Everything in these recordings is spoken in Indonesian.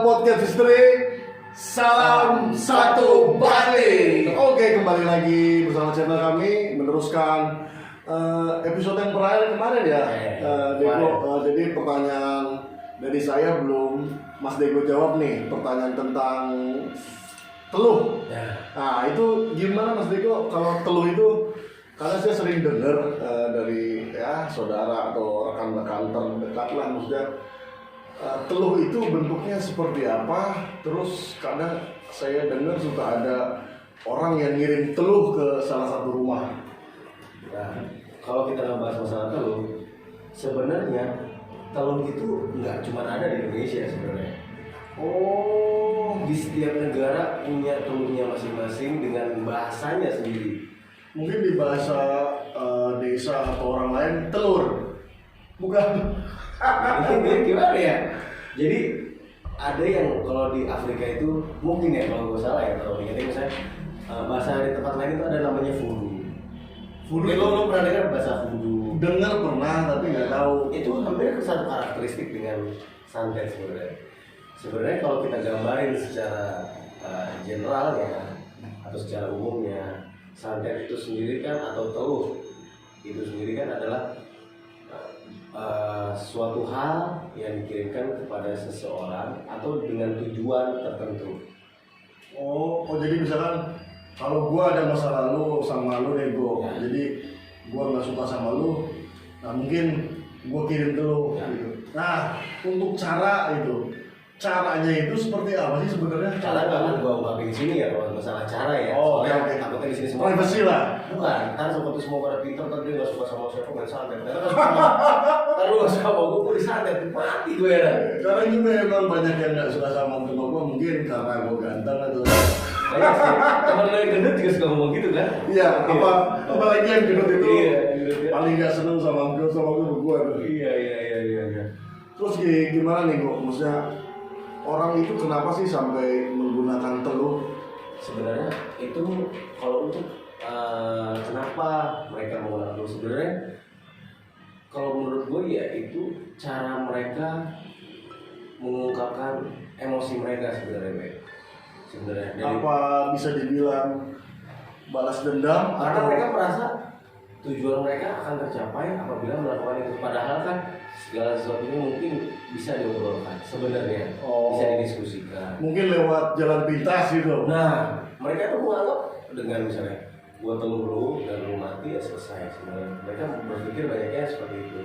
Podcast History. Salam satu banding. Oke, kembali lagi bersama channel kami meneruskan episode yang terakhir kemarin ya. Jadi pertanyaan dari saya belum Mas Dego jawab nih, pertanyaan tentang teluh. Nah, itu gimana Mas Dego kalau teluh itu? Karena saya sering dengar dari ya saudara atau rekan-rekan terdekat lah, maksudnya teluh itu bentuknya seperti apa. Terus kadang saya dengar suka ada orang yang ngirim teluh ke salah satu rumah. Nah, kalau kita ngebahas masalah teluh, sebenarnya teluh itu nggak cuma ada di Indonesia sebenarnya. Oh, Di setiap negara punya teluhnya masing-masing dengan bahasanya sendiri. mungkin di bahasa desa atau orang lain telur, bukan? Ini gimana ya? Jadi ada yang kalau di Afrika itu mungkin ya, kalau gue salah ya, kalau ingatnya misalnya bahasa di tempat lain itu ada namanya voodoo. Mungkin lo pernah dengar bahasa voodoo? Dengar pernah tapi nggak tahu. Itu hampir satu karakteristik dengan santet sebenarnya. Sebenarnya kalau kita gambarin secara generalnya atau secara umumnya, santet itu sendiri kan atau teluh itu sendiri kan adalah suatu hal yang dikirimkan kepada seseorang atau dengan tujuan tertentu. Oh, jadi misalkan kalau gua ada masa lalu sama lu nego, Ya. jadi gua nggak suka sama lu, nah mungkin gua kirim ke lu Ya. gitu. Nah, untuk caranya itu seperti apa sih sebenarnya? Cara nggak akan gua ungkapin di sini ya kalau masalah cara ya. Oh, soalnya oke. takutnya di sini semua Privacy lah. bukan. Ntar seperti semua pada pintar, ntar dia nggak suka sama siapa main santet. Ntar lu nggak suka sama gue disantet, mati gue ya. Karena juga emang banyak yang nggak suka sama gua, mungkin karena gua ganteng atau Banyak sih. Temen lo yang gendut juga suka ngomong gitu kan? iya, apalagi yang gendut itu Iya. paling nggak seneng sama gua. Iya. Terus gimana nih gua? Maksudnya orang itu kenapa sih sampai menggunakan teluh? Sebenarnya itu kalau untuk kenapa mereka menggunakan teluh, sebenarnya kalau menurut gue ya itu cara mereka mengungkapkan emosi mereka sebenarnya. Dari, Apa bisa dibilang balas dendam karena atau mereka merasa tujuan mereka akan tercapai apabila melakukan itu, padahal kan segala sesuatunya mungkin bisa diobrolkan sebenarnya, bisa didiskusikan. mungkin lewat jalan pintas gitu? Nah, mereka tuh menganggap dengan misalnya gua teluh lu dan lu mati ya selesai sebenarnya. Mereka berpikir banyaknya seperti itu.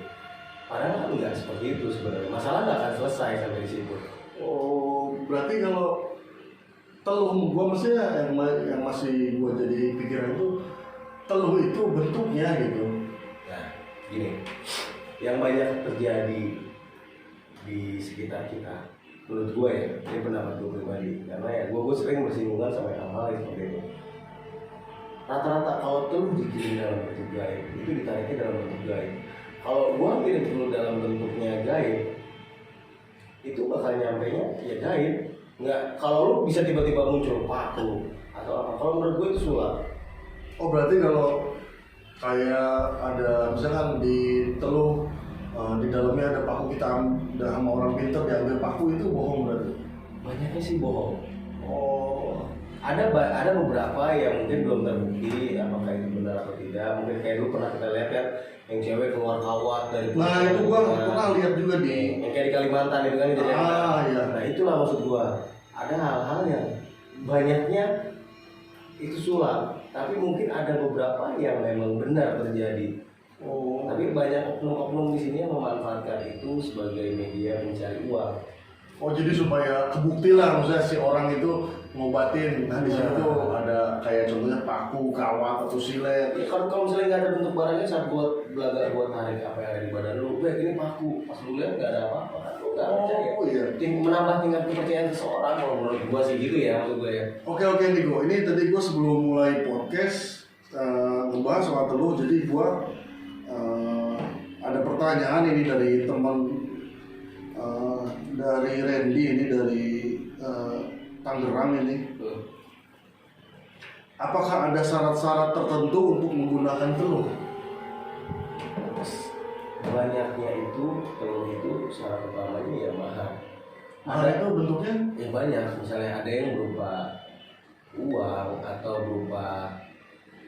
Padahal enggak seperti itu sebenarnya. Masalah nggak akan selesai sampai di situ. Oh, berarti kalau teluh gua maksudnya yang masih gua jadi pikiran itu teluh itu bentuknya gitu. Nah, gini, yang banyak terjadi di sekitar kita, menurut gue ya, ini pendapat gue pribadi, karena ya gue sering bersinggungan sama hal-hal yang seperti itu. Rata-rata kalau teluh dikirim dalam bentuk gaib, itu ditariknya dalam bentuk gaib. Kalau gue kirim teluh dalam bentuknya gaib, itu bakal nyampainya ya gaib. Nggak, kalau lu bisa tiba-tiba muncul paku atau apa, kalau menurut gue itu sulap. Oh, berarti kalau kayak ada misalkan di teluh di dalamnya ada paku, kita udah sama orang pinter diambil paku, itu bohong berarti? Banyaknya sih bohong. Oh, Ada beberapa yang mungkin belum terbukti apakah itu benar atau tidak. Mungkin kayak dulu pernah kita lihat kan yang cewek keluar kawat dari nah itu gua pernah lihat juga di yang kayak di Kalimantan itu kan jadi iya. Nah itulah maksud gua, ada hal-hal yang banyaknya itu sulap, tapi mungkin ada beberapa yang memang benar terjadi. Oh, Tapi banyak oknum-oknum di sini yang memanfaatkan itu sebagai media mencari uang. oh jadi supaya kebukti lah, maksudnya si orang itu ngobatin. Nah di situ tuh ada kayak contohnya paku, kawat atau silet. Ya, kalau misalnya nggak ada bentuk barangnya, saat buat belaga buat tarik apa yang ada di badan lu, ini paku, pas lu lihat nggak ada apa-apa, kan lu nggak percaya. Oh iya. Menambah tingkat kepercayaan seseorang, kalau menurut gua sih gitu ya, maksud gua ya. Oke Nigo, ini tadi gue sebelum mulai podcast ngebahas soal teluh, jadi gue ada pertanyaan ini dari teman dari Randy ini dari Tangerang ini. Apakah ada syarat-syarat tertentu untuk menggunakan teluh? Banyaknya itu teluh itu syarat utamanya ya Mahar itu bentuknya? Ya banyak, misalnya ada yang berupa uang atau berupa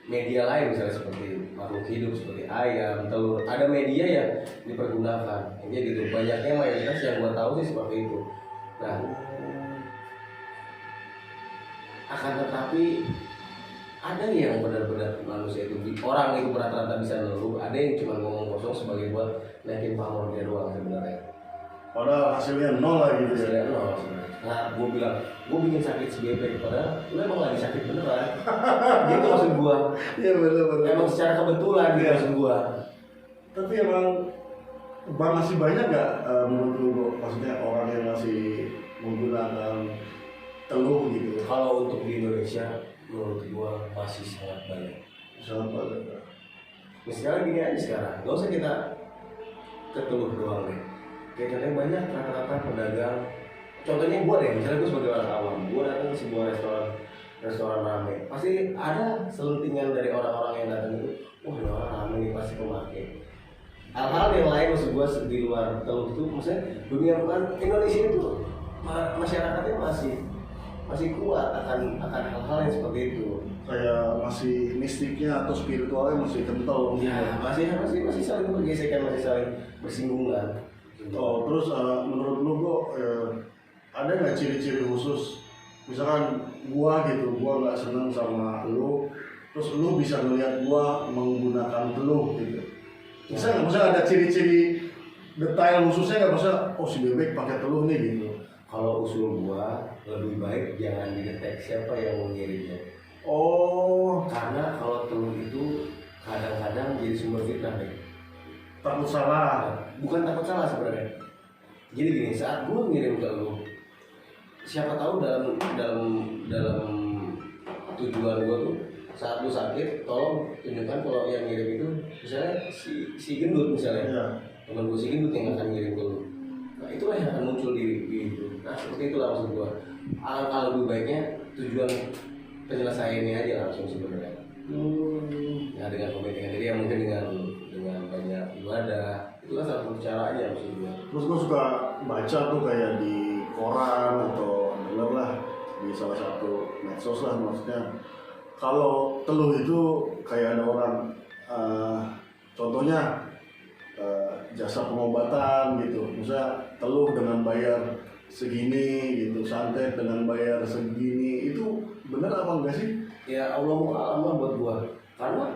media lain, misalnya seperti makhluk hidup seperti ayam, telur. Ada media yang dipergunakan, jadi gitu. Banyaknya mayoritas yang gua tahu sih seperti itu. Nah, akan tetapi ada yang benar-benar manusia itu, orang itu rata-rata bisa ngeluh, ada yang cuma ngomong kosong sebagai buat naikin pamor dia doang sebenarnya. Padahal hasilnya nol lah gitu ya. Hasilnya nol sebenarnya. Nah, gue bilang, gue bikin sakit si bebek, padahal lu emang lagi sakit beneran. Gitu maksud gue. Iya benar-benar. Emang secara kebetulan gitu maksud gue. Tapi emang masih banyak nggak menurut lu bro? Maksudnya orang yang masih menggunakan teluh gitu? Kalau untuk di Indonesia, menurut gue masih sangat banyak. Sangat banyak. Misalnya gini aja sekarang, gak usah kita ke teluh doang deh. Kayak contohnya banyak rata-rata pedagang. Contohnya gue deh, misalnya gue sebagai orang awam, gue datang ke sebuah restoran rame, pasti ada selentingan dari orang-orang yang datang itu, wah ini orang rame nih pasti pemakai. Hal-hal yang lain maksud gue di luar teluh itu, maksudnya dunia Indonesia itu masyarakatnya masih kuat akan hal-hal yang seperti itu. Kayak masih mistiknya atau spiritualnya masih kental. Ya, masih saling bergesekan, masih saling bersinggungan. Oh, terus menurut lu kok ada nggak ciri-ciri khusus? Misalkan gua nggak seneng sama lu, terus lu bisa ngeliat gua menggunakan teluh gitu. Bisa nggak? Maksudnya ada ciri-ciri detail khususnya nggak? Maksudnya, oh si bebek pakai teluh nih gitu. Kalau usul gua lebih baik jangan dideteksi siapa yang mengirimnya. Oh, Karena kalau teluh itu kadang-kadang jadi sumber fitnah deh. takut salah. Bukan takut salah sebenarnya. Jadi gini, saat gue ngirim ke lu, siapa tahu dalam tujuan gue tuh, saat lu sakit, tolong tunjukkan kalau yang ngirim itu misalnya si gendut misalnya, Iya. teman gue si gendut yang akan ngirim ke lu. Nah itulah yang akan muncul di itu. Nah seperti itulah maksud gue. Alangkah lebih baiknya tujuan penyelesaiannya aja langsung sebenarnya. Ya dengan kepentingan diri, ya mungkin dengan banyak ibadah, itu kan salah satu caranya maksud gue. Terus gue suka baca tuh kayak di koran atau denger lah di salah satu medsos lah, maksudnya kalau teluh itu kayak ada orang contohnya jasa pengobatan gitu, misalnya teluh dengan bayar segini gitu, santet dengan bayar segini, itu benar apa enggak sih? Ya Allah alam buat gua, karena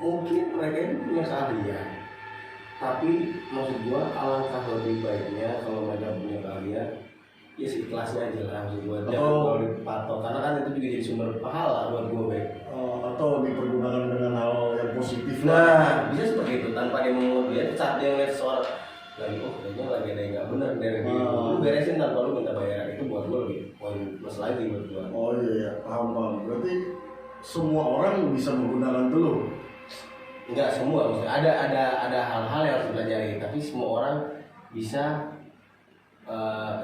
mungkin mereka itu punya keahlian, tapi maksud gua alangkah lebih baiknya kalau mereka punya keahlian ya seikhlasnya aja lah maksud gua, jangan terlalu dipatok, karena kan itu juga jadi sumber pahala buat gua baik. Atau dipergunakan dengan hal yang positif. Nah bisa seperti itu, tanpa dia mau lihat, saat dia ngeliat seorang lagi, oh kayaknya lagi ada yang nggak benar dari dia, lu beresin tanpa lu minta bayaran, itu buat gua lebih poin plus lagi buat gua. Oh iya, paham. Berarti semua orang bisa menggunakan teluh? Enggak semua, maksudnya ada hal-hal yang harus dipelajari, tapi semua orang bisa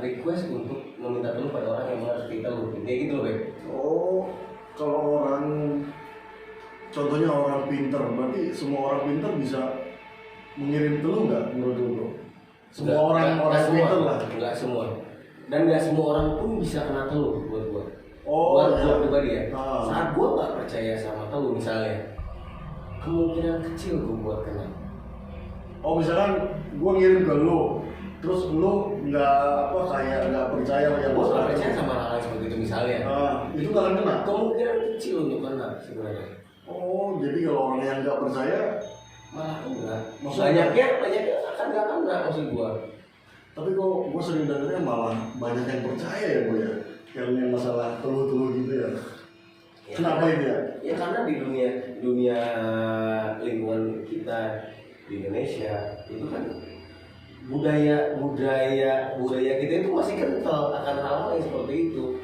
request untuk meminta teluh pada orang yang mengerti teluh, kayak gitu loh, Beb. Oh, kalau orang, contohnya orang pinter, berarti semua orang pinter bisa mengirim teluh nggak menurut lu? Semua orang pinter lah. Enggak semua. Dan enggak semua orang pun bisa kena teluh buat gua. Oh, buat iya. gua pribadi ya. Ah. Saat gua nggak percaya sama teluh misalnya, kemungkinan kecil gua buat kena. Oh, misalkan gua ngirim ke lu, terus lu nggak nggak percaya yang Gua nggak percaya sama hal seperti itu misalnya. itu nggak akan kena. Kemungkinan kecil untuk kena sebenarnya. Oh, jadi kalau orang yang nggak percaya Malah enggak. Maksudnya? Banyaknya akan nggak kena maksud gua. tapi kok gue sering dengarnya malah banyak yang percaya ya gue ya, yang masalah teluh gitu ya. Ya, Kenapa itu ya? Ya karena di dunia lingkungan kita di Indonesia itu kan budaya kita itu masih kental akan hal-hal yang seperti itu.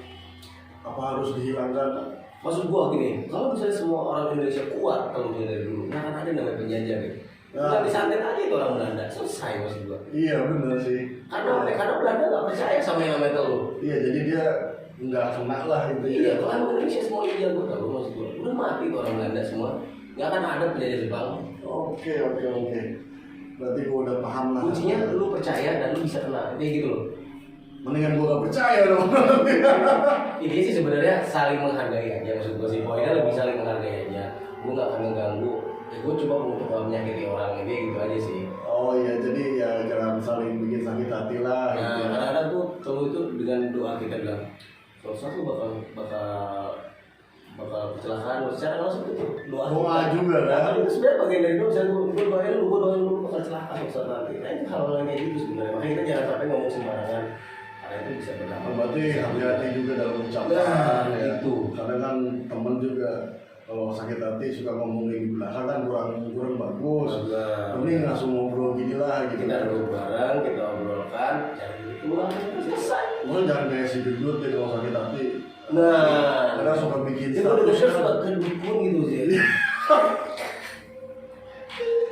Apa harus dihilangkan? Maksud gua gini, kalau misalnya semua orang Indonesia kuat kalau dari dulu, nggak akan ada namanya penjajah deh. Udah disantet aja itu orang Belanda, selesai maksud gua. Iya benar sih. Karena Belanda nggak percaya sama yang namanya teluh. Iya, jadi dia nggak kena lah itu. Iya, kalau orang Indonesia semuanya jago teluh maksud gua. Udah mati tuh orang Belanda semua, nggak akan ada penjajah Jepang. Oke. Berarti gue udah paham lah. Kuncinya lu percaya dan lu bisa kena, kayak gitu loh. mendingan gue gak percaya dong. Ini sih sebenarnya saling menghargai aja, maksud gue sih poinnya lebih saling menghargai aja. Gue gak akan mengganggu, gue coba untuk gak menyakiti orang ini gitu aja sih. Oh iya, jadi ya jangan saling bikin sakit hati lah. Nah, Gitu ya. kadang-kadang tuh kalau itu dengan doa kita bilang, suatu saat lu bakal kecelakaan, secara langsung itu doa. Doa juga kan? Itu sebenarnya bagian dari doa. Misalnya gue doain lu bakal kecelakaan suatu saat nanti. Nah itu hal-hal yang kayak gitu sebenarnya. Makanya kita jangan sampai ngomong sembarangan. Karena itu bisa berdampak. Berarti hati-hati juga dalam ucapan. Nah, ya. itu. Kadang kan temen juga kalau sakit hati suka ngomongin di belakang kan kurang bagus. Ini langsung ngobrol gini lah gitu. Kita duduk bareng, kita obrolkan, cari keluar, selesai. Mungkin jangan kayak si Dudut deh kalau sakit hati. Nah, Kadang suka bikin itu udah suka kedukun gitu sih.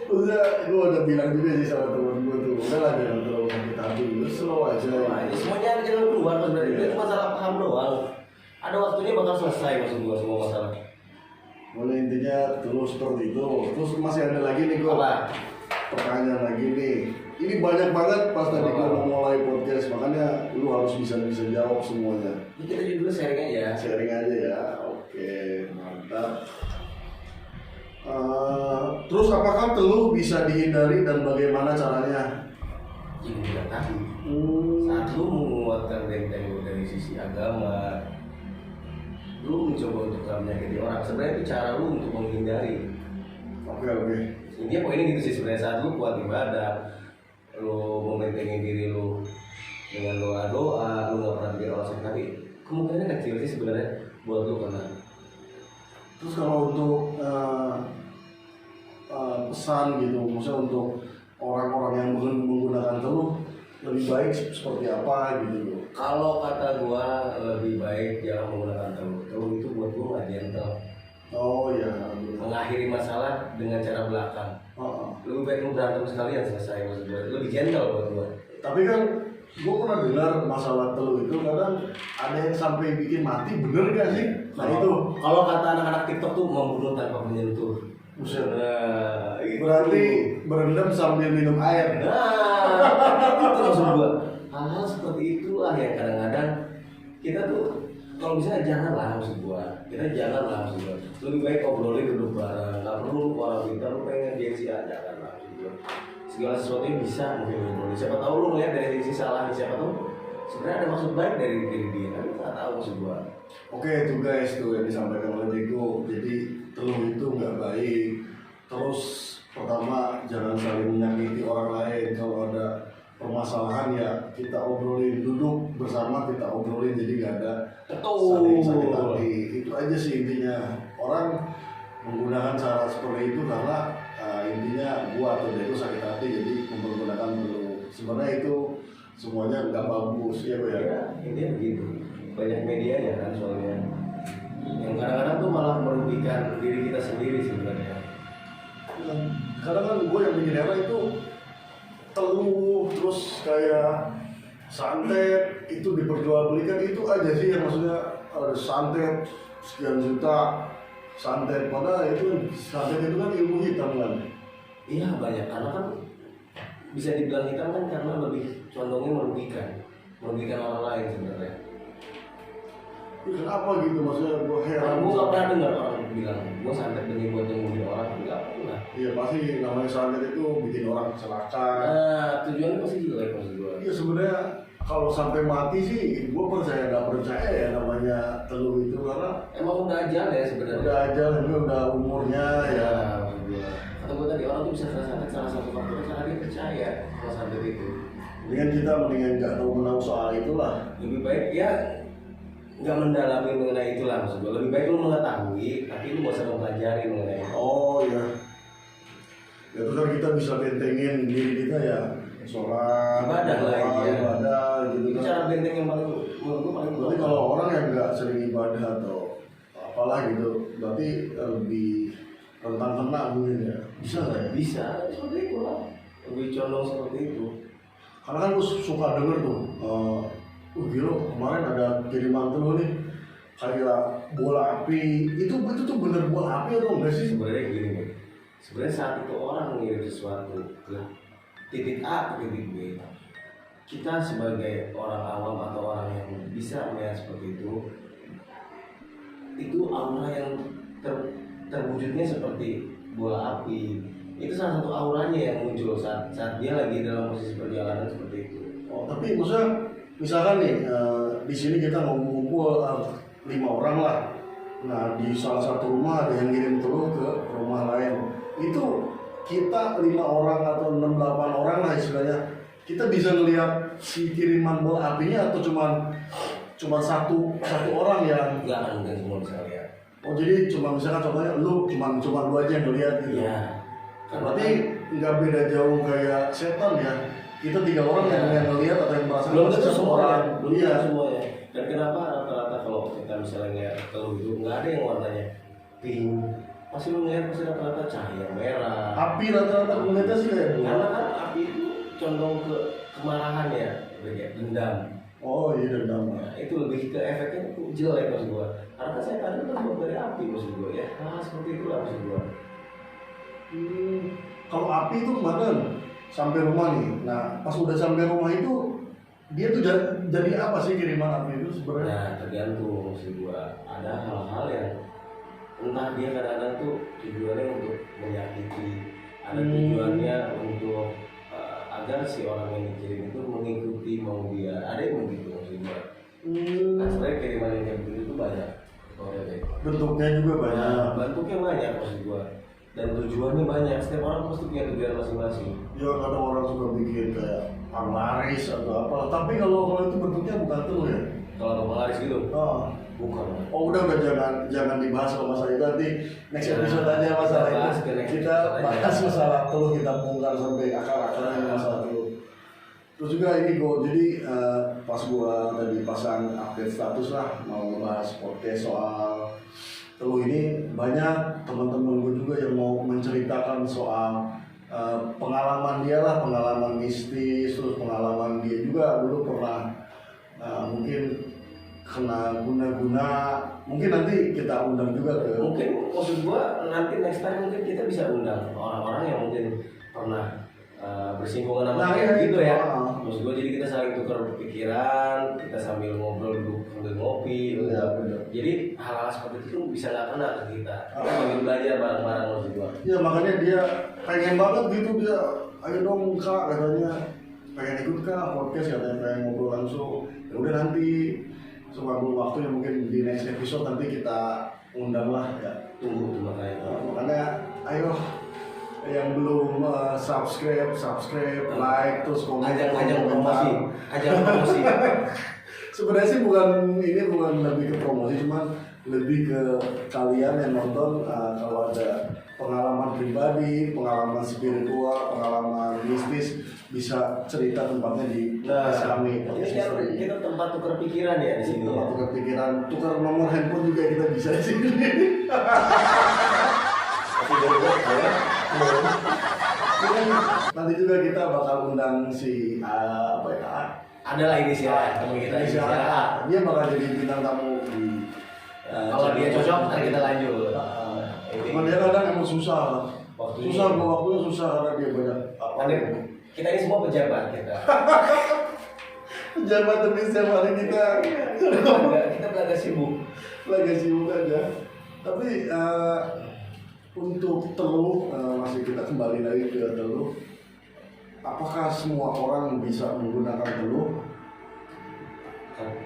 Udah bilang juga sih sama temen gue tuh, udah lah jangan terlalu sakit hati, lu slow aja. Nah, ini semuanya jangan keluar sebenarnya itu masalah paham doang. Ada waktunya bakal selesai maksud gua semua masalah. Mulai intinya terus seperti itu. Terus masih ada lagi nih kok. Apa? Pertanyaan lagi nih. Ini banyak banget pas tadi gue mau mulai podcast, makanya lu harus bisa jawab semuanya. Ini kita juga sharing aja. Sharing aja ya. Oke, mantap. Terus apakah teluh bisa dihindari dan bagaimana caranya? Yang bilang tadi, saat lu menguatkan benteng lu dari sisi agama, lu mencoba untuk gak menyakiti orang. Sebenarnya itu cara lu untuk menghindari. Oke. Intinya poinnya gitu sih sebenarnya, saat lu kuat ibadah, lu membentengi diri lu dengan doa, lu gak pernah bikin orang sakit hati, kemungkinan kecil sih sebenarnya buat lu kena. Terus kalau untuk pesan gitu, maksudnya untuk orang-orang yang menggunakan teluh lebih baik seperti apa gitu? Kalau kata gua lebih baik jangan menggunakan teluh. Teluh itu buat gua nggak gentle. Oh ya. Mengakhiri masalah dengan cara belakang. Lebih baik lu berantem sekalian selesai maksud gua. Lebih gentle buat gua. Tapi kan gue pernah dengar masalah teluh itu kadang ada yang sampai bikin mati, bener gak sih? Nah itu. Kalau kata anak-anak TikTok tuh membunuh tanpa menyentuh. Buset. Nah, itu. Berarti berendam sambil minum air. Nah, itu maksud gua. Hal-hal seperti itulah yang kadang-kadang kita tuh kalau misalnya janganlah maksud gua. Kita janganlah maksud gua. Lebih baik obrolin duduk bareng. Gak perlu orang kita lu pengen gengsi aja kan maksud gua. Segala sesuatunya bisa mungkin obrolin. Siapa tahu lu ngeliat dari sisi salah, siapa tahu sebenarnya ada maksud baik dari diri dia. Kan kita nggak tahu maksud gua. Oke itu guys tuh yang disampaikan oleh Diego. Jadi teluh itu nggak baik. Terus pertama jangan saling menyakiti orang lain. Kalau ada permasalahan ya kita obrolin, duduk bersama kita obrolin, jadi nggak ada saling sakit hati. Itu aja sih intinya. Orang menggunakan cara seperti itu karena intinya gua atau dia itu sakit hati jadi mempergunakan teluh. Sebenarnya itu semuanya nggak bagus ya Bu ya. Ya, intinya begitu. Banyak media ya kan soalnya. Yang kadang-kadang tuh malah merugikan diri kita sendiri sebenarnya. Kadang kan gue yang bikin heran itu teluh terus kayak santet itu diperjualbelikan, itu aja sih yang maksudnya ada santet sekian juta santet, padahal itu santet itu kan ilmu hitam kan. Iya banyak, karena kan bisa dibilang hitam kan karena lebih condongnya merugikan orang lain sebenarnya. Kenapa gitu maksudnya gue heran. Gue gak pernah dengar orang bilang gue santet demi buat nyembuhin orang, nggak pernah. Iya pasti namanya santet itu bikin orang kecelakaan. Nah tujuannya pasti jelek maksud gue. Iya sebenarnya kalau sampai mati sih gue percaya nggak percaya ya namanya teluh itu, karena Emang udah ajal ya sebenarnya. udah aja juga udah umurnya ya. maksud gue. Kata gue tadi orang tuh bisa kena santet salah satu faktornya karena dia percaya kalau santet itu. Mendingan nggak tahu menau soal itulah. Lebih baik ya nggak mendalami mengenai itulah maksud gue. Lebih baik lu mengetahui tapi lu gak usah mempelajari mengenai itu. Oh ya. Ya terus kan kita bisa bentengin diri kita ya, sholat, Ibadah lah ya. ibadah gitu Itu kan. cara benteng yang paling menurut gue paling Berarti kalau orang yang nggak sering ibadah atau apalah gitu, berarti lebih rentan kena mungkin ya. Bisa nggak ya? bisa seperti itu lah, lebih condong seperti itu. Karena kan gue suka denger tuh, gila kemarin ada kiriman teluh nih kayak bola api, itu tuh bener bola api atau enggak sih? Sebenarnya gini nih, sebenarnya saat itu orang mengirim sesuatu ke titik A ke titik B, kita sebagai orang awam atau orang yang bisa melihat seperti itu aura yang terwujudnya seperti bola api. Itu salah satu auranya yang muncul saat dia lagi dalam posisi perjalanan seperti itu. Oh, tapi maksudnya misalkan nih di sini kita ngumpul 5 orang lah. Nah, di salah satu rumah ada yang ngirim telur ke rumah lain. Itu kita 5 orang atau 6-8 orang lah istilahnya. Kita bisa ngelihat si kiriman bola apinya atau cuma satu orang yang Enggak akan mungkin semua bisa lihat. Oh, jadi cuma misalkan contohnya lu cuma lu aja yang ngelihat gitu. Iya. Berarti nggak beda jauh kayak setan ya. Kita 3 orang yang ngelihat atau yang merasakan Belum tentu satu semuanya. orang. Belum Iya. tentu semuanya. Dan kenapa rata-rata kalau kita misalnya ngeliat telur itu nggak ada yang warnanya pink, pasti lu ngeliat pasti rata-rata cahaya merah. Api rata-rata ngeliatnya sih kayak bunga. Karena kan api itu condong ke kemarahan ya, kayak dendam. Oh iya dendam. Nah, itu lebih ke efeknya itu jelek maksud gua. Karena kan saya tadi kan terbuat dari api maksud gua ya. Nah seperti itulah maksud gua. Kalau api itu kemarin sampai rumah nih. Nah pas udah sampai rumah itu dia tuh jadi apa sih kiriman api itu sebenarnya? Nah tergantung maksud gua. Ada hal-hal yang entah dia kadang-kadang tuh tujuannya untuk menyakiti, ada tujuannya untuk agar si orang yang dikirim itu mengikuti mau dia. Ada yang begitu maksud gua. Nah sebenarnya kiriman yang kayak begitu tuh banyak. Bentuknya juga banyak. Nah, bentuknya banyak maksud gua. Dan tujuannya banyak. Setiap orang pasti punya tujuan masing-masing. Ya kadang orang suka bikin kayak panglaris atau apa. Tapi kalau itu bentuknya bukan telur ya. Kalau penglaris gitu? Oh. Bukan. Oh udah jangan dibahas kalau masalah itu, nanti next episode aja masalah itu. Kita bahas masalah telur, kita bongkar sampai akar-akarnya masalah telur. Terus juga ini jadi pas gua tadi pasang update status lah mau bahas podcast soal telur ini, banyak teman-teman gue juga yang mau menceritakan soal pengalaman dia lah, pengalaman mistis, terus pengalaman dia juga dulu pernah mungkin kena guna-guna, mungkin nanti kita undang juga ke. Mungkin maksud gua nanti next time mungkin kita bisa undang orang-orang yang mungkin pernah bersinggungan sama kita gitu ya. Maksud gua jadi kita saling tukar pikiran, kita sambil ngobrol duduk sambil ngopi. Iya, benar. Jadi hal-hal seperti itu bisa nggak kena ke kita. Kita sambil belajar bareng-bareng maksud gua. Ya makanya dia pengen banget gitu, dia ayo dong kak katanya pengen ikut kak podcast, katanya pengen ngobrol langsung. Ya udah nanti sewaktu waktunya mungkin di next episode nanti kita undang lah ya. Tunggu tuh makanya. Makanya ayo yang belum subscribe, like, terus komen, ajang promosi. Sebenarnya sih bukan lebih ke promosi, cuman lebih ke kalian yang nonton kalau ada pengalaman pribadi, pengalaman spiritual, pengalaman mistis, bisa cerita tempatnya di kami. Ini kita tempat tukar pikiran ya di sini. Tempat tukar pikiran, tukar nomor handphone juga kita bisa di sini. Nanti juga kita bakal undang si adalah inisial teman kita inisial A. Dia bakal jadi bintang tamu di kalau dia cocok nanti kita lanjut. Cuma dia kadang emang susah. Waktunya susah karena dia banyak apa. Kita ini semua pejabat kita. Pejabat demi setiap hari kita. Kita belaga sibuk aja. Tapi untuk telur, masih kita kembali lagi ke telur. Apakah semua orang bisa menggunakan telur?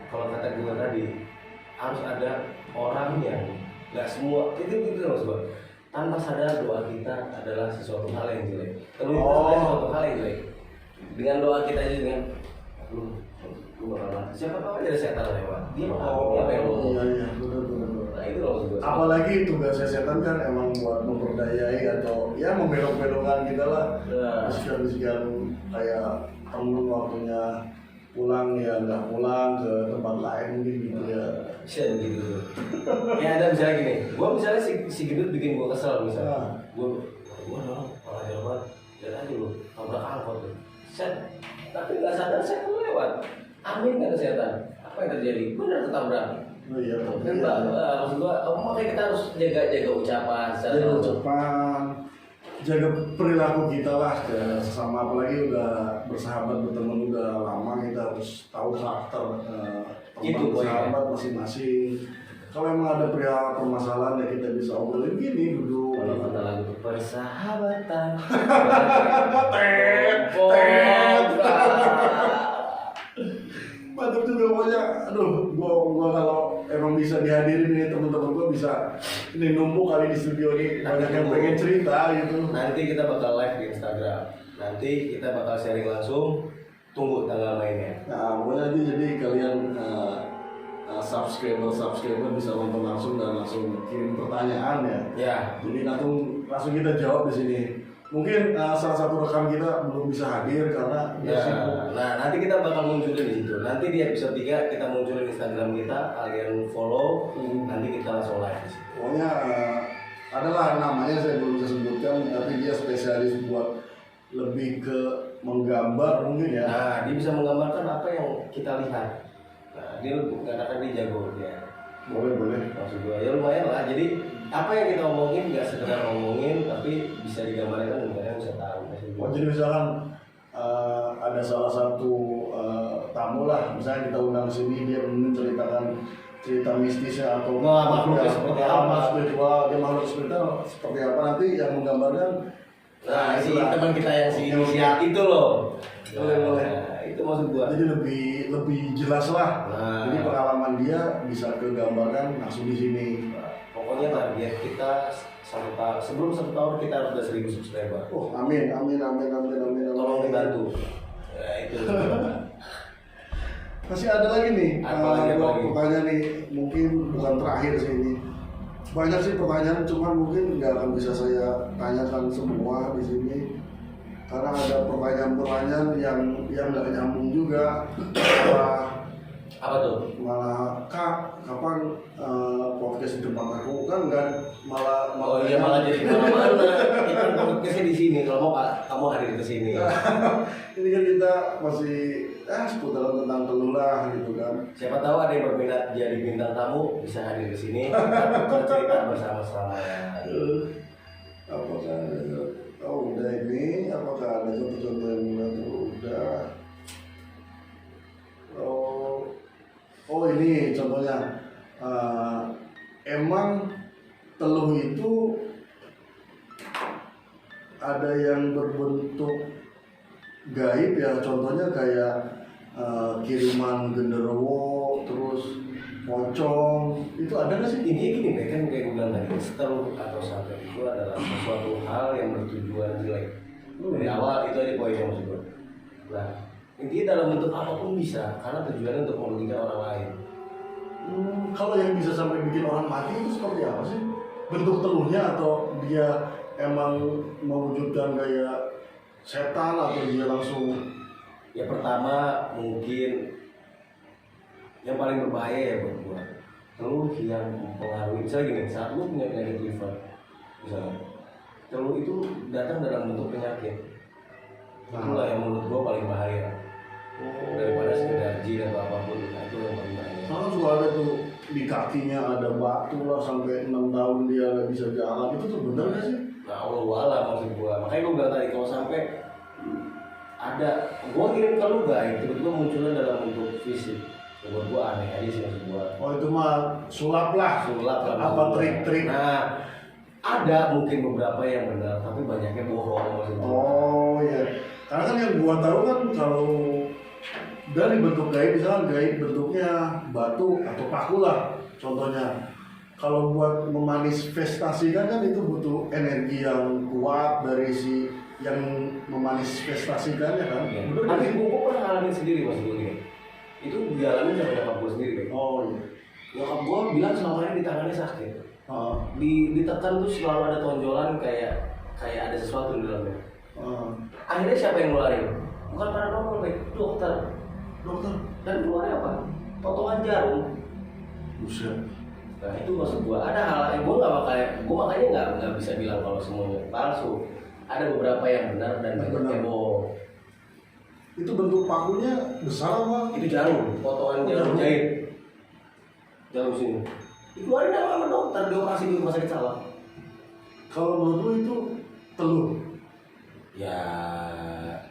Kalau kata gue tadi harus ada orang yang nggak semua itu loh sobat. Tanpa sadar doa kita adalah sesuatu hal yang jelek. Telur itu adalah sesuatu hal yang jelek. Dengan doa kita aja dengan lu bakal mati. Siapa tahu ada setan lewat. Dia bakal apa yang lu. Iya benar. Nah itu loh sobat. Apalagi tugasnya setan kan emang buat memperdayai atau ya membelok-belokkan kita lah. Bisikan kayak temen waktunya pulang ya nggak pulang ke tempat lain mungkin gitu ya. Bisa begitu. Ya ada misalnya gini, gua misalnya si gendut bikin gua kesel misalnya. Gua dong malah jalan dan aja lu tabrak angkot tuh. Tapi nggak sadar saya lewat. Amin kata setan. Apa yang terjadi? Benar ketabrak. Oh iya. Dan maksud gua, makanya kita harus jaga ucapan. Jaga ucapan. jaga perilaku kita lah ke sesama, apalagi udah bersahabat berteman udah lama, kita harus tahu karakter Itu teman sahabat masing-masing. Kalau emang ada permasalahan ya kita bisa obrolin gini duduk. Kalau kata lagu persahabatan. Mantap juga pokoknya. Aduh, gua kalau emang bisa dihadirin ini teman-teman gua bisa ini numpuk kali di studio ini, banyak yang pengen cerita gitu. Nanti kita bakal live di Instagram. Nanti kita bakal sharing langsung. Tunggu tanggal mainnya. Nah, pokoknya nanti jadi kalian subscriber bisa nonton langsung dan langsung kirim pertanyaan ya. Ya. Jadi langsung kita jawab di sini. Mungkin salah satu rekan kita belum bisa hadir karena dia sibuk. Nah, nanti kita bakal munculin di situ. Nanti di episode 3 kita munculin Instagram kita, kalian follow, nanti kita langsung live di situ. Pokoknya adalah namanya saya belum bisa sebutkan, tapi dia spesialis buat lebih ke menggambar mungkin ya. Nah, dia bisa menggambarkan apa yang kita lihat. Nah, dia katakan dia jago dia. Boleh. Maksud gue ya lumayan lah. Jadi apa yang kita omongin nggak sekedar ngomongin, tapi bisa digambarkan dan kalian bisa tahu. Oh, jadi misalkan ada salah satu tamu lah, misalnya kita undang sini, dia menceritakan cerita mistisnya atau makhluknya seperti apa, spiritual, dia makhluk spiritual seperti apa, nanti yang menggambarkan. Nah, si teman kita yang si inisial itu loh. Boleh. Nah, itu maksud gua. Jadi lebih jelas lah. Nah. Jadi pengalaman dia bisa kegambarkan langsung di sini. Pokoknya target kita sebelum 1 tahun kita harus udah 1000 subscriber. Oh, amin. Tolong dibantu. Ya itu. Masih ada lagi nih. Apa lagi? Pertanyaan nih, mungkin bukan terakhir sih ini. Banyak sih pertanyaan, cuman mungkin nggak akan bisa saya tanyakan semua di sini. Karena ada pertanyaan-pertanyaan yang nggak nyambung juga. Apa tuh? Malah Kak, kapan podcast di tempat aku kan malah jadi mana-mana. Kita podcastnya di sini. Kalau mau kamu hadir ke sini. Ini kan kita masih seputaran tentang keluh lah gitu kan. Siapa tahu ada yang berminat jadi bintang tamu bisa hadir ke sini. Kita bercerita bersama-sama. Apakah udah ini? Apakah ada contoh-contoh yang udah? Oh ini contohnya, emang teluh itu ada yang berbentuk gaib ya, contohnya kayak kiriman genderuwo, terus pocong, itu ada nggak sih? Ini gini deh, kan kayak gue bilang tadi, teluh atau santet itu adalah sesuatu hal yang bertujuan jelek. Dari awal itu aja poinnya maksud gue. Nah, intinya dalam bentuk apapun bisa, karena tujuannya untuk merugikan orang lain. Kalau yang bisa sampai bikin orang mati itu seperti apa sih? Bentuk teluhnya atau dia emang mewujudkan kayak setan atau dia langsung? Ya pertama mungkin yang paling berbahaya ya buat gua, teluh yang mempengaruhi. Misalnya gini, saat lu punya penyakit liver, misalnya, teluh itu datang dalam bentuk penyakit. Itulah yang menurut gua paling bahaya. Daripada sekedar jin atau apapun, itu yang paling bahaya. Karena juga ada tuh di kakinya ada batu lah sampai 6 tahun dia nggak bisa jalan, itu tuh bener nggak sih? Nah Allah wala maksud gua, makanya gua bilang tadi kalau sampai ada gua kirim ke lu guys, tiba-tiba munculnya dalam bentuk fisik, buat gua aneh aja sih maksud gua. Oh itu mah sulap lah. Apa trik-trik? Nah ada mungkin beberapa yang benar, tapi banyaknya bohong maksud gua. Oh iya, karena kan yang gua tahu kan kalau dari bentuk gaib, misalkan gaib bentuknya batu atau paku lah contohnya. Kalau buat memanifestasikan kan itu butuh energi yang kuat dari si yang memanifestasikannya kan. Ya. Bener Tapi kan? gua pernah ngalamin sendiri maksud gua gini. Itu dialami sama nyokap gua sendiri deh. Oh iya. Nyokap gua bilang selama ini di tangannya sakit. Ditekan tuh selalu ada tonjolan kayak ada sesuatu di dalamnya. Akhirnya siapa yang ngeluarin? Bukan paranormal, dokter. Dan keluarnya apa? Potongan jarum. Buset. Nah itu maksud gua, ada hal yang gua makanya nggak bisa bilang kalau semuanya palsu. Ada beberapa yang benar dan banyak yang bohong. Itu bentuk pakunya besar apa? Itu jarum, potongan jarum jahit. Jarum sini. Dikeluarin sama dokter, dioperasi di rumah sakit salah. Kalau menurut lu itu teluh. Ya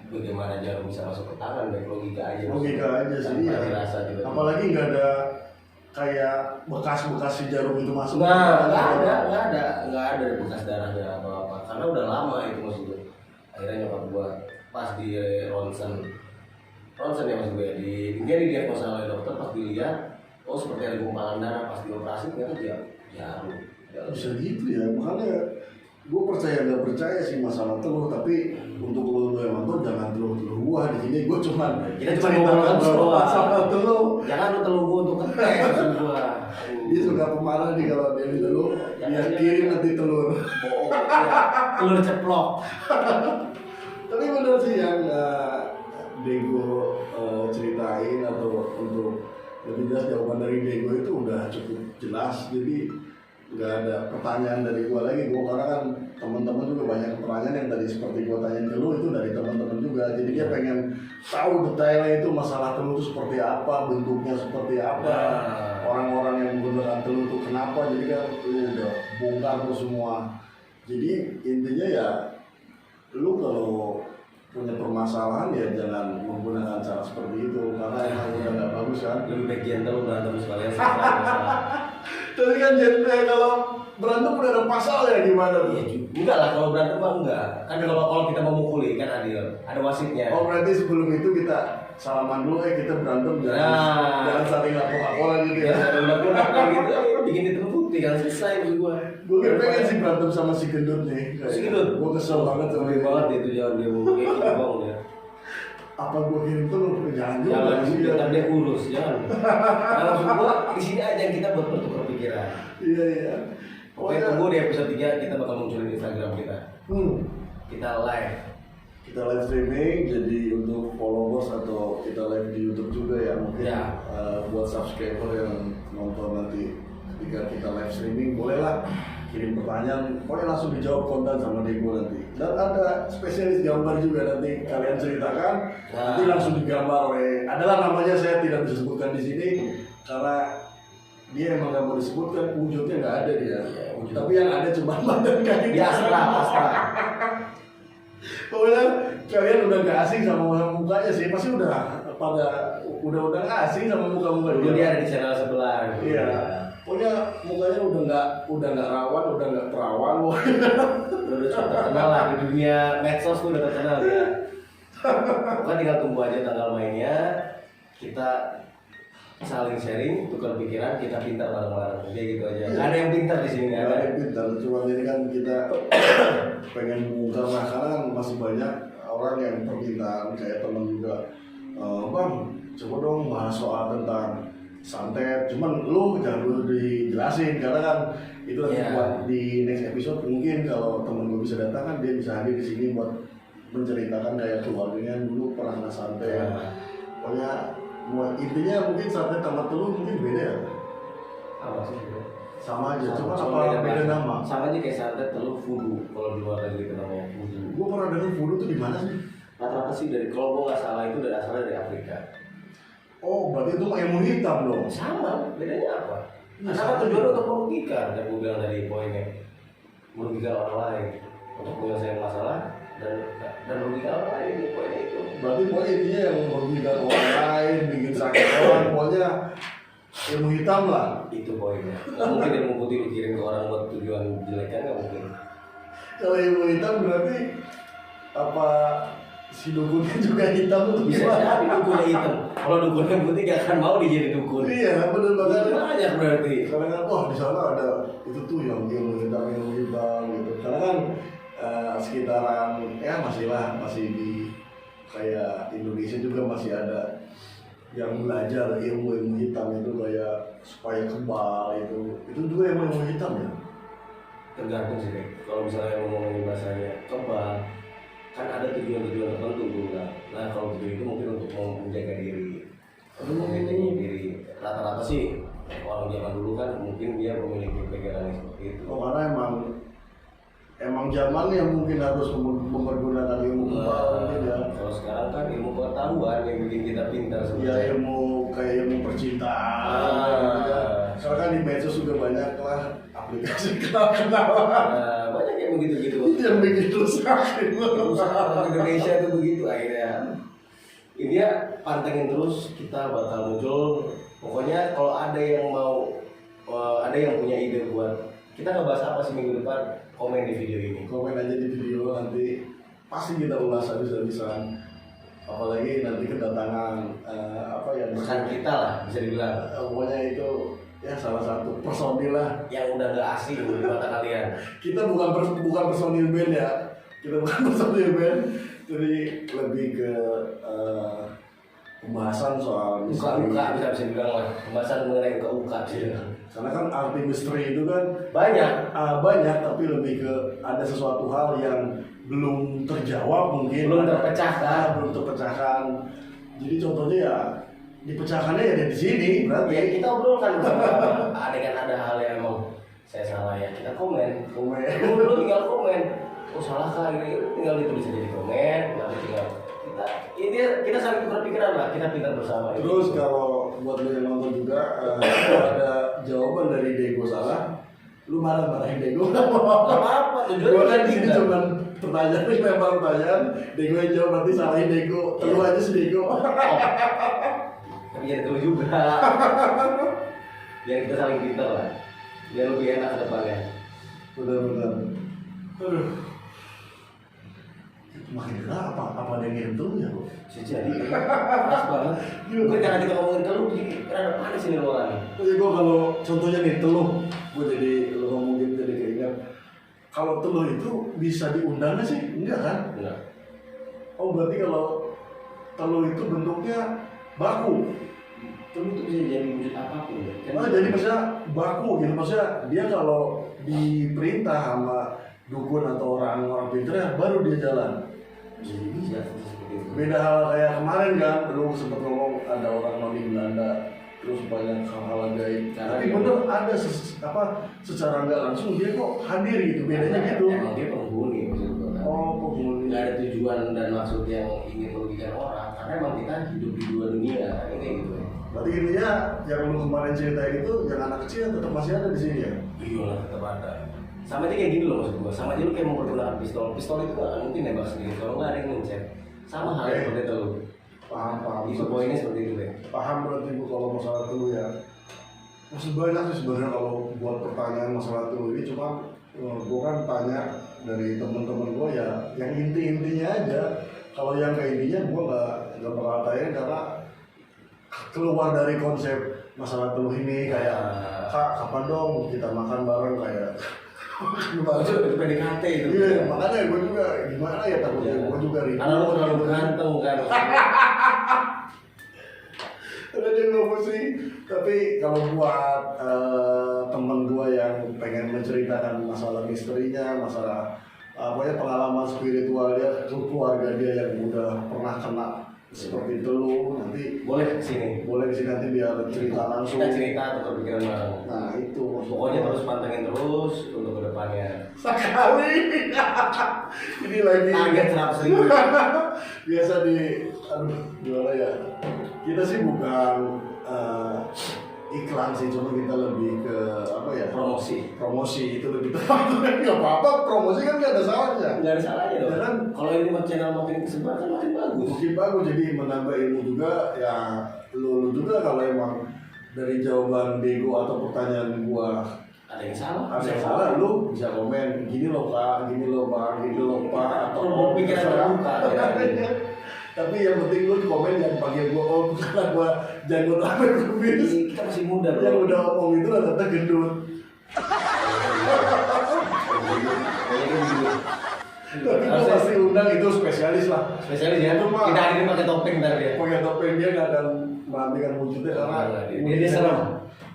bagaimana jarum bisa masuk ke tangan, baik logika aja. Logika aja sih. Tanpa Ya. dirasa tiba-tiba. Apalagi nggak ada kayak bekas-bekas si jarum itu masuk. Nah, nggak ada bekas darahnya atau apa, karena udah lama itu maksudnya. Akhirnya nyokap gua pas di ronsen ya maksud gue, dia didiagnosa oleh dokter, pas dilihat, oh seperti ada gumpalan darah, pas dioperasi ternyata dia jarum. Bisa gitu ya, makanya gue percaya nggak percaya sih masalah teluh, tapi untuk lo yang nonton jangan teluh gua di sini. Gue cuma ngomongin masalah teluh. Jangan lu teluh gua untuk ngetes maksud gua. Dia suka pemarah nih kalau dia teluh, dia kirim nanti telur. Bohong, ya. Telur ceplok. Tapi benar sih yang Dego ceritain, atau untuk lebih jelas jawaban dari Dego itu udah cukup jelas, jadi nggak ada pertanyaan dari gua lagi. Gua karena kan teman-teman juga banyak pertanyaan yang tadi seperti gua tanyain ke lu itu dari teman-teman juga, jadi dia pengen tahu detailnya itu masalah teluh itu seperti apa, bentuknya seperti apa, orang-orang yang menggunakan teluh itu kenapa, jadi kan lu udah bongkar tuh semua. Jadi intinya ya lu kalau punya permasalahan ya jangan menggunakan cara seperti itu, karena emang udah nggak bagus kan. Lebih baik gentle berantem sekalian selesai masalah. Tapi kan jadi kalau berantem udah ada pasal ya gimana tuh? Iya, enggak lah kalau berantem mah enggak. Kan kalau kita memukuli kan adil, ada wasitnya. Oh berarti sebelum itu kita salaman dulu, kita berantem jangan saling lapor-laporan gitu ya. Udah gitu, bikin itu bukti kan selesai maksud gua. Gue pengen sih berantem sama si gendut nih. Si Gendut? Gue kesel banget sama Lebih dia. banget itu jangan dia ngomong kayak gitu bang ya. Apa gue kirim tuh jangan juga. Jangan sih, juga, ya. ntar dia kurus, jangan. Nah, maksud gua di sini aja kita buat bertukar pikiran. Iya. Oke, tunggu di episode 3 kita bakal munculin Instagram kita. Kita live. Kita live streaming, jadi untuk followers atau kita live di YouTube juga ya mungkin. Ya. Buat subscriber yang nonton nanti ketika kita live streaming, bolehlah kirim pertanyaan, pokoknya langsung dijawab konten sama Dego nanti. Dan ada spesialis gambar juga nanti kalian ceritakan, nanti langsung digambar oleh, adalah namanya saya tidak bisa sebutkan di sini karena dia emang nggak mau disebutkan, wujudnya nggak ada dia. Tapi yang ada cuma badan kaki. Ya serah. Pokoknya kalian udah nggak asing sama mukanya sih, pasti udah nggak asing sama muka-muka Dulu dia ada di channel sebelah. Iya. Pokoknya mukanya udah nggak rawan, udah nggak perawan. Udah terkenal lah di dunia medsos tuh udah terkenal ya. Kan tinggal tunggu aja tanggal mainnya. Kita saling sharing, tukar pikiran, kita pintar bareng-bareng. Kayak gitu aja. Gak ada yang pintar di sini, nggak ada. Yang pintar, cuma ini kan kita pengen mengungkap, nah karena kan masih banyak orang yang permintaan kayak teman juga, bang coba dong bahas soal tentang santet, cuman lu jangan dulu dijelasin karena kan itu nanti buat di next episode. Mungkin kalau temen gue bisa datang kan dia bisa hadir di sini buat menceritakan kayak keluarganya dulu pernah kena santet. Pokoknya intinya mungkin santet sama teluh mungkin beda ya. Apa sih? Sama aja, cuma apa beda nama? Sama aja kayak santet, telur, voodoo. Kalau di luar negeri itu namanya voodoo. Gue pernah dengar voodoo tuh di mana sih? Rata-rata sih dari, kalau gue nggak salah itu dari asalnya dari Afrika. Oh, berarti itu ilmu hitam dong? Sama, bedanya apa? Karena kan tujuan untuk merugikan, dan gue bilang dari poinnya, merugikan orang lain untuk menyelesaikan masalah dan merugikan orang lain di poinnya itu. Berarti pokoknya intinya yang merugikan orang lain, bikin sakit orang, pokoknya ilmu hitam lah. Itu poinnya. Nggak mungkin ilmu putih lu kirim ke orang buat tujuan jelek kan, nggak mungkin. Kalau ilmu hitam berarti apa si dukunnya juga hitam tuh Bisa gimana? jadi dukunnya hitam. Kalau dukunnya putih gak akan mau dijadi dukun. Iya, bener banget. Banyak berarti. Karena kan, wah di sana ada itu tuh yang ilmu hitam gitu. Karena kan sekitaran ya masih di kayak Indonesia juga masih ada yang belajar ilmu hitam itu kayak supaya kebal itu juga ilmu hitam ya. Tergantung sih deh. Kalau misalnya ngomongin bahasanya kebal, kan ada tujuan-tujuan tertentu juga. Nah kalau tujuan itu mungkin untuk mau menjaga diri, untuk membentengi diri. Rata-rata sih orang zaman dulu kan mungkin dia memiliki pegangan yang seperti itu. Oh karena emang zamannya mungkin harus mempergunakan ilmu kebal mungkin ya. Kalau sekarang kan ilmu pengetahuan yang bikin kita pintar Ya sebenarnya. kayak ilmu percintaan gitu ya. Soalnya kan di medsos juga banyak lah aplikasi kenalan. Banyak banyak begitu-gitu. Yang bikin rusak Usaha Indonesia itu begitu akhirnya. Ini ya pantengin terus, kita bakal muncul. Pokoknya kalau ada yang mau, ada yang punya ide buat kita ngebahas apa sih minggu depan, komen di video ini. Komen aja di video, nanti pasti kita ulas habis-habisan. Apalagi nanti kedatangan apa ya, Rekan kita lah bisa dibilang, pokoknya itu ya salah satu personil lah. yang udah gak asing di mata kalian. Kita bukan personil band ya, kita bukan personil band, jadi lebih ke pembahasan soal misteri. Uka bisa dibilang lah, pembahasan mengenai keuka sih. Karena kan arti misteri itu kan Banyak, tapi lebih ke ada sesuatu hal yang belum terjawab mungkin, belum terpecahkan. belum terpecahkan. Jadi contohnya ya dipecahkannya ya di sini berarti. Ya kita obrolkan bersama. Adegan ada hal yang emang saya salah ya, kita komen. Lu tinggal komen. Oh salah kah ini, tinggal ditulis aja di komen. Nanti tinggal kita saling berpikiran lah, kita pintar bersama. Terus kalau buat lo yang nonton juga, kalau ada jawaban dari Dego salah, lu marah-marahin Dego. Gak apa-apa, Gue kan di sini kita. cuma pertanyaan, lempar pertanyaan, Dego yang jawab, nanti salahin Dego, telu aja si Dego. Tapi jangan terus juga. Biar kita saling pintar lah, biar lebih enak ke depannya. Benar-benar. Aduh. Makin gerah apa ada yang nyentuh ya bro? Jadi panas banget. Mungkin karena kita ngomongin telur, jadi rada panas ini ruangan. Jadi gue kalau contohnya nih teluh, gue jadi lo ngomongin jadi keinget. Kalau teluh itu bisa diundang nggak sih? Enggak kan? Enggak. Oh berarti kalau teluh itu bentuknya baku. Telur itu bisa jadi wujud apapun ya. Oh, jadi maksudnya baku gitu, maksudnya dia kalau diperintah sama dukun atau orang-orang pintar ya baru dia jalan. Jadi bisa seperti itu. Beda hal kayak kemarin kan, lu sempat ngomong ada orang noni Belanda, terus banyak hal-hal gaib. Tapi bener ada secara nggak langsung dia kok hadir gitu, bedanya gitu. Emang dia penghuni maksud gue. Oh, penghuni. Nggak ada tujuan dan maksud yang ingin merugikan orang, karena emang kita hidup di dua dunia, kayak gitu ya. Berarti intinya yang lu kemarin ceritain itu yang anak kecil tetap masih ada di sini ya? Iya lah, tetap ada. Sama aja kayak gini loh maksud gua, sama aja lu kayak menggunakan pistol. Pistol itu gak mungkin nembak sendiri kalau nggak ada yang mencet. Sama halnya seperti itu lu. Paham. Itu poinnya seperti itu deh. Paham berarti bu kalau masalah itu ya. Masih banyak sih sebenarnya kalau buat pertanyaan masalah itu ini, cuma gua kan tanya dari temen-temen gua ya yang inti-intinya aja. Kalau yang kayak intinya gua nggak bakal tanya karena keluar dari konsep masalah teluh ini kayak kak kapan dong kita makan bareng kayak Itu PDKT itu. iya makanya gue juga gimana ya takutnya gue juga ribut Karena lu terlalu ganteng kan. ada dia nggak pusing. Tapi kalau buat temen gue yang pengen menceritakan masalah misterinya, masalah pokoknya pengalaman spiritual dia, keluarga dia yang udah pernah kena seperti itu, nanti Boleh kesini. boleh di sini nanti biar cerita langsung. Kita cerita atau berpikiran bareng. Nah itu Pokoknya terus pantengin terus untuk kedepannya. sekali. Ini lagi Target 100.000. biasa di gimana ya, kita sih bukan iklan sih, cuma kita lebih ke apa ya, promosi itu lebih tepat. Nggak apa-apa, promosi kan nggak ada salahnya. Nggak ada salahnya dong. Ya kan? Kalau ini channel makin kesebar kan makin bagus. Mungkin bagus, jadi menambah ilmu juga ya. Lu juga kalau emang dari jawaban Dego atau pertanyaan gua Ada yang salah. ada yang salah, lu bisa komen gini loh pak, gini loh pak, gini loh pak, atau Kalau pikiran terbuka ya. Tapi yang penting lu komen yang panggil gua oh karena gua jago rambut kubis. Kita masih muda bro. Yang udah ngomong itu rata-rata gendut. Tapi gua pasti undang itu spesialis lah. Spesialis ya. Itu mah Kita hari ini pakai topeng ntar dia. pakai topeng dia nggak akan menampilkan wujudnya karena Dia serem.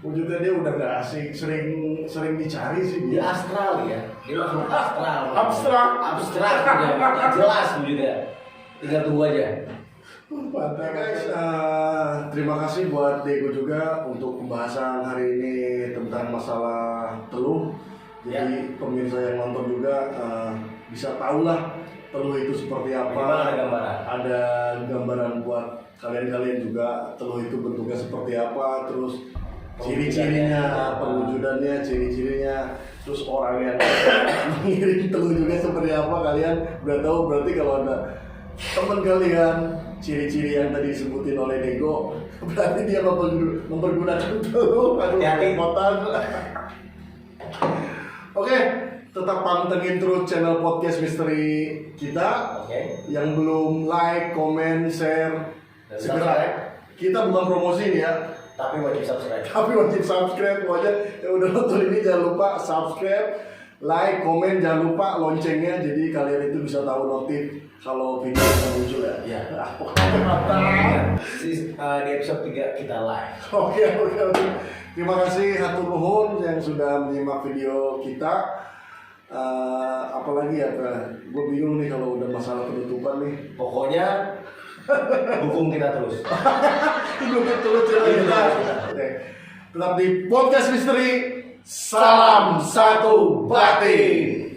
wujudnya dia udah nggak asik, sering dicari sih Dia dia. astral ya. Dia makhluk astral. Abstrak. Abstrak udah nggak jelas wujudnya. Tinggal tunggu aja. Mantap guys, terima kasih buat Dego juga untuk pembahasan hari ini tentang masalah teluh. Jadi pemirsa yang nonton juga bisa tahu lah teluh itu seperti apa. Minimal ada gambaran. Ada gambaran buat kalian-kalian juga teluh itu bentuknya seperti apa. Terus ciri-cirinya, perwujudannya, ciri-cirinya, terus orang yang mengirim telur juga seperti apa, kalian udah tahu. Berarti kalau ada teman kalian ciri-ciri yang tadi disebutin oleh Nego, berarti dia mempergunakan telur. Hati-hati. Oke, tetap pantengin terus channel podcast misteri kita. Oke. Yang belum like, comment, share, Dan segera. subscribe. Kita belum promosi nih ya, Tapi wajib subscribe. tapi wajib subscribe. Wajib yang udah nonton ini jangan lupa subscribe, like, komen, jangan lupa loncengnya, jadi kalian itu bisa tahu notif kalau video yang muncul ya. Iya. Mantap. Di episode 3 kita live. Oke. Terima kasih hatur nuhun yang sudah menyimak video kita. Apalagi ya, gue bingung nih kalau udah masalah penutupan nih. Pokoknya dukung kita terus. Terus kita. Oke. Tetap di podcast misteri. Salam satu batin.